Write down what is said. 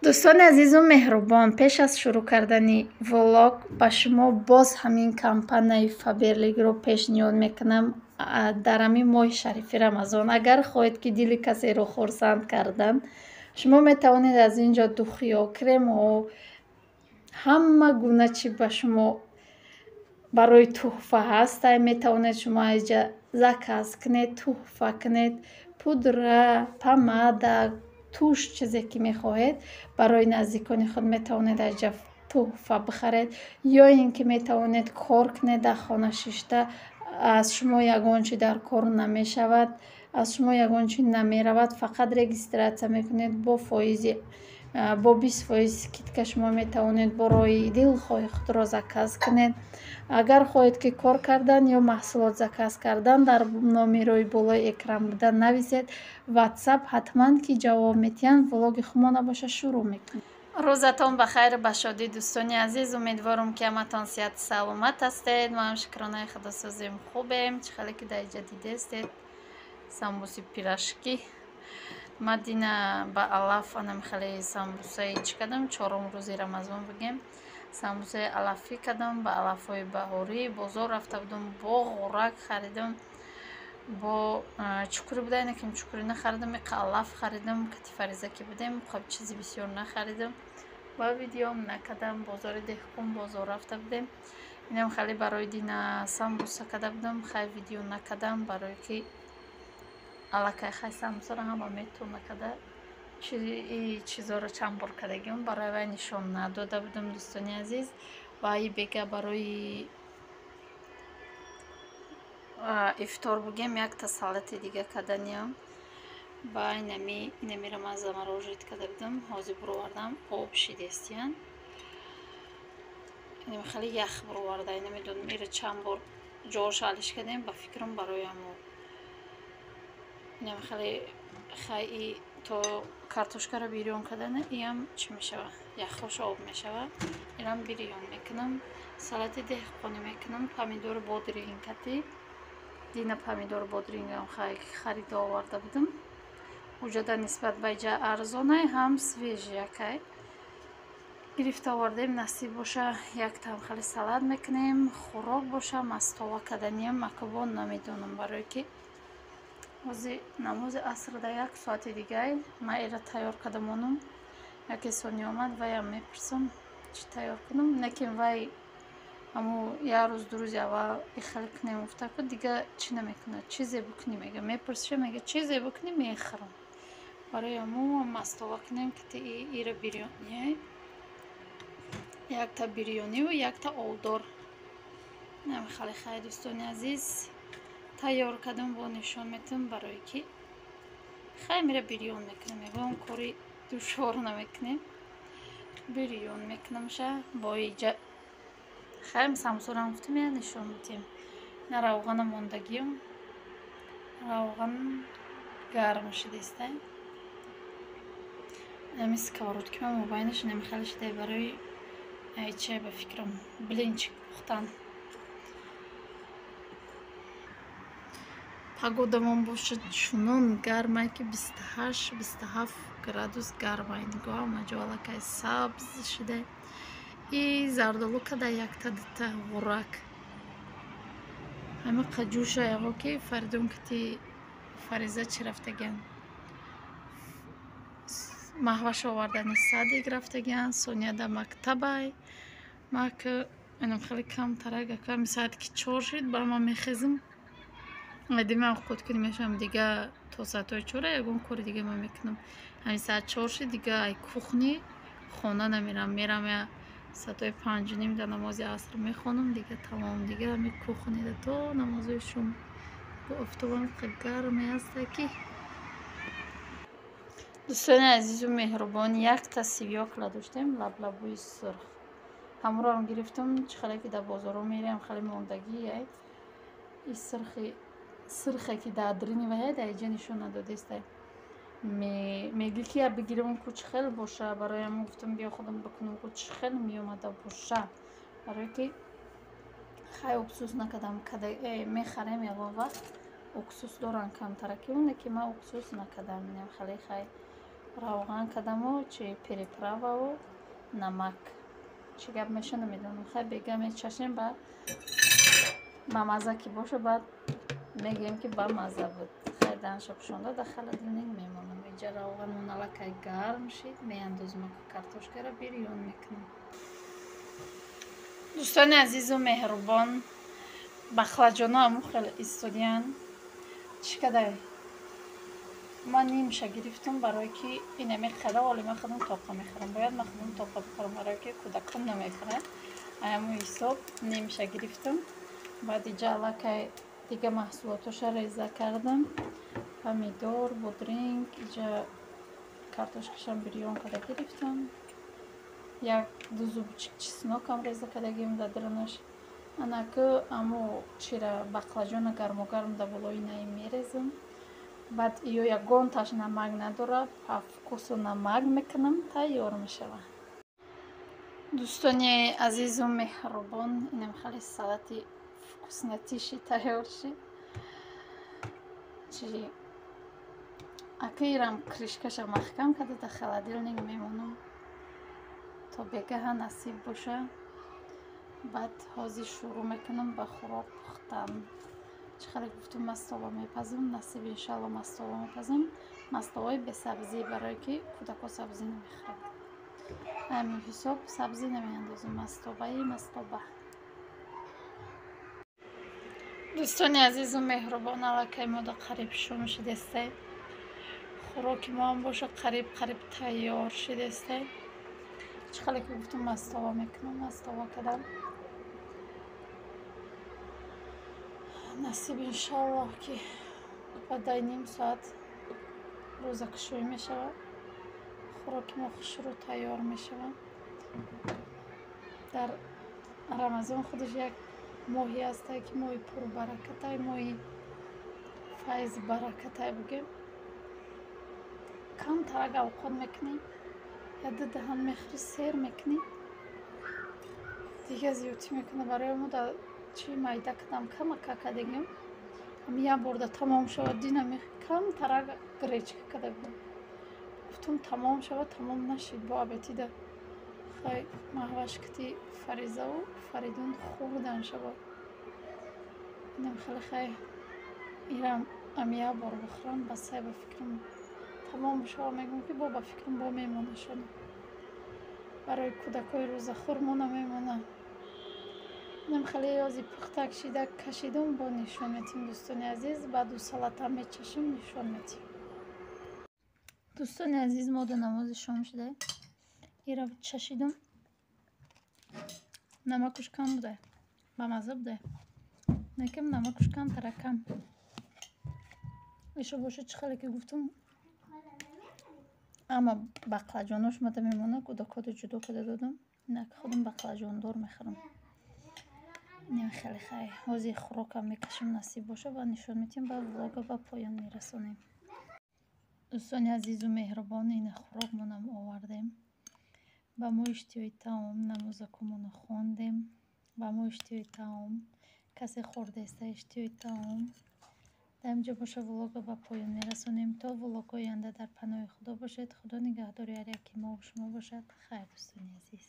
дӯстони азизу меҳрубон, пеш аз шурӯъ кардани влог ба шумо боз ҳамин компанияи Faberlic-ро пешниҳод мекунам дар ҳамин моҳи шарифи Рамазон. Агар хоҳед ки дили касеро хурсанд кардан, шумо метавонед аз ин ҷо духиё, кремҳо, ҳама гуна чӣ ба шумо барои тӯҳфа ҳаст, метавонед шумо аз ҷа заказ кунед, тӯҳфа кунед, пудра, помада, туш, чизе ки мехоҳед барои наздикони худ метавонед аз ҷа тӯҳфа бихаред, ё ин ки метавонед кор кунед дар хона шишта, аз шумо ягон чӣ дар кор намешавад, аз шумо ягон чӣ намеравад, фақат регистратсия мекунед бо 20% скидка шумо метавонед борои дилхоҳи худро заказ кунед. Агар хоҳед ки кор кардан ё маҳсулот заказ кардан, дар номерои болои экран буда нависед. WhatsApp ҳатман ки ҷавоб медиҳанд. Влоги хумо набоша шурӯъ мекунем. Рӯзатон ба хайр, ба шодӣ дӯстони азиз. Умедворам ки ҳаматон сиҳат саломат ҳастед. ма ҳам шукронаи худосозим хубем. Чӣ хеле ки дар инҷа дидестед самбуси пирашкӣ. ма дина ба алаф анам хеле самбусаи чӣ кардам, чорум рӯзи Рамазон бугем. самбусаи алафӣ кардам, ба алафҳои баҳорӣ бозор рафта будам, бо ғӯрак харидам, бо чукури буда, инакам чукури нахаридам, иқа алаф харидам, катифариза ки будем, қаб чизи бисёр нахаридам. ба видеом накардам, бозори деҳқон бозор рафта будем. Инам хеле барои дина самбуса карда будам, хай видео накардам, барои ки аллакай хай самбусаро ҳама метавона карда чизоро чанд бор кардагиам, барои вай нишон надода будам дӯстони азиз. Ва и бега барои ифтор бугем якта салати дига карданиям. ба инамиро ман замароҷит карда будам, ҳозир буровардам, об шидестиян. Инам хеле ях буроварда, намедонам иро чанд бор ҷош алиш кардем, ба фикрам барои ҳамо инам хеле хай то картошкаро бирён кардана, иам чӣ мешава, яхоша об мешава. Ирам бирён мекунам, салати деҳқонӣ мекунам, помидори бодрингкатӣ, дина помидори бодрингам хай харида оварда будам. Уҷода нисбат ба иҷа арзонай, ҳам свеж якай гирифта овардем. Насиб боша яктам хеле салат мекунем, хӯрок боша мастова карданиям макобон намедонам, барое ки ҳозир намози аср дар 1 соати дигай. Ман эра тайёр карда монам, яке сони омад, ваям мепурсам чӣ тайёр кунам. Лекин вай ҳамо як рӯз ду рӯзи аввал ихел кунем гуфта ку дига чӣ намекунад, чизе букунӣ мега, мепурсиша мега чизе букунӣ мехӯрам. барои ҳамо мастова кунем ки иро бирёни, якта бирёниву якта овдор. нами хеле хай дӯстони азиз, тайёр кардам бо нишон метавам, барое ки хай мира бирён мекунем, мегӯям кори душвор намекунем, бирён мекунамша бо иҷа. хайм самбусорам гуфтам я нишон медиҳам. на равғана мондагиам, равған гарм шидестай. нами сковородки ма мобайнаш нами хеле шидай барои чай ба фикрам блинчик пухтан. погодамон бошад чунон гармай ки 28-27 градус гармай. нигоҳ ҳама ҷо аллакай сабз шидай. И зардолу када якта дита ғӯрак ҳама қаҷуша яғо ки фаридон кити фариза чӣ рафтагиан, маҳваш овардани садик рафтагиан, сония да мактабай. мак инам хеле камтарак аками саат ки 4 шид ба ман мехезам. димам худкунӣ мешавам дига то саатҳои 4 ягон кори дига ман мекунам. ҳамин саат 4 шид дига ай кухни хона намерам, мерам я саатҳои 5:30 да намози аср мехонам дига тамом. дига ҳамин кухнида то намозои шум. бо офтобам гарме аста ки. дӯстони азизу меҳрубон, якта сивёкла доштем, лаблабӯи сурх. ҳаморо гирифтам, чӣ хеле ки дар бозорҳо мериям хеле мондагӣ яй. и сирхе ки дар адрини вай дар иҷа нишон надодестай. меги ки я бигирам ку чӣ хел боша, барои ҳамон гуфтам биё худам бикунам ку чӣ хел меомада боша, барое ки хай уксус накардам. мехарем ягон вақт уксус доран камтараки он, лекин ман уксус накардам. инам хеле хай равған кадаму чи переправаву намак чӣ гап меша намедонам. Хай бегаме чашем ба маза ки боша баъд мегӯем ки ба маза буд. Хай данаша пушонда дар холодильник мемонам. Инҷа равғанмон аллакай гарм шид, меандозам картошкаро бирён мекунам. дӯстони азизу меҳрубон, бахлаҷоно аму хеле истодиянд. чӣ кадай ман нимша гирифтам, барое ки инаме хела оли ман худам тоқа мехӯрам. Бояд ман худам тоқа бихӯрам, барое ки кӯдакон намехӯранд. Аму ҳисоб нимша гирифтам. баъд иҷа аллакай дига маҳсулоташа реза кардам. Помидор, бодринг, иҷа картошкашам бирён када гирифтам. як ду зубчик чеснокам реза кардагим дар дронаш. анаку аму чира баклаҷона гармогарм дар болои наи мерезам. баъд ё ягонташ намак надорад, па вкусу намак мекунам, тайёр мешавад. дӯстони азизу меҳрубон, инам хеле салати вкуснатиши тайёр шид. чӣ акирам кришкаша маҳкам карда дар холодильник мемонам то бегаҳа насиб боша. баъд ҳозир шурӯъ мекунам ба хӯрок пухтан. чӣ хеле гуфтум мастова мепазам, насиб иншалло мастова мепазам. мастоваи бесабзӣ, барое ки кӯдако сабзӣ намехӯранд. ҳамин ҳисоб сабзӣ намеандозам, мастоваи мастоба. дӯстони азизу меҳрубон, аллакай мо дар қариб шум шидестед. хӯроки моам боша қариб тайёр шидестед. чӣ хеле ки гуфтум мастова мекунам, мастова кардам. насиб иншаллоҳ ки баъдаи ним соат рӯзакушоӣ мешавад. хӯроки мо хушрӯ тайёр мешавад. дар рамазон худаш як моҳе ҳастай ки моҳи пурбаракатай, моҳи файз баракатай бугем. камтарак авқот мекунӣ, я ду даҳан мехӯрӣ, сер мекунӣ, дига зиёдӣ мекунӣ. барои мо дар чӣ майда кардам камака кардагим, як борда тамом шавад дина камтарак гречка карда будам. гуфтум тамом шавад, тамом нашид, бо абетида хай маҳваш кити Фаризаву Фаридун хӯрдан шавад. инам хеле хай ирам як бор бихӯрам, ба сай ба фикрам тамом шавад, мегӯям ки бо ба фикрам бо мемона шона. барои кӯдакои рӯзахӯр мо намемона. инам хеле ёзи пухта кишида кашидам, бо нишон метим. дӯстони азиз, баъду салата мечашим, нишон метим. дӯстони азиз, мо дар намози шом шуда ира чашидум. намакуш кам буда, ба маза буда, некам намакуш камтара кам иша боша. чӣ хеле ки гуфтум, аммо баклаҷонош мада мемона, кӯдакода ҷудо карда додам. инак худам баклаҷондор мехӯрам. инам хеле хай ҳозир хӯрокам мекашим, насиб боша ва нишон метим, ба влога ба поён мерасонем. дӯстони азизу меҳрубон, ина хӯрокмонам овардем. ба мо иштиёи таом намозакумоно хондем. ба мо иштиёи таом касе хӯрдеста, иштиёи таом. дар инҷо боша влога ба поён мерасонем. то влогҳои оянда дар паноҳи худо бошед. худо нигаҳдори ҳар яки мо ва шумо бошад. хайр дӯстони азиз.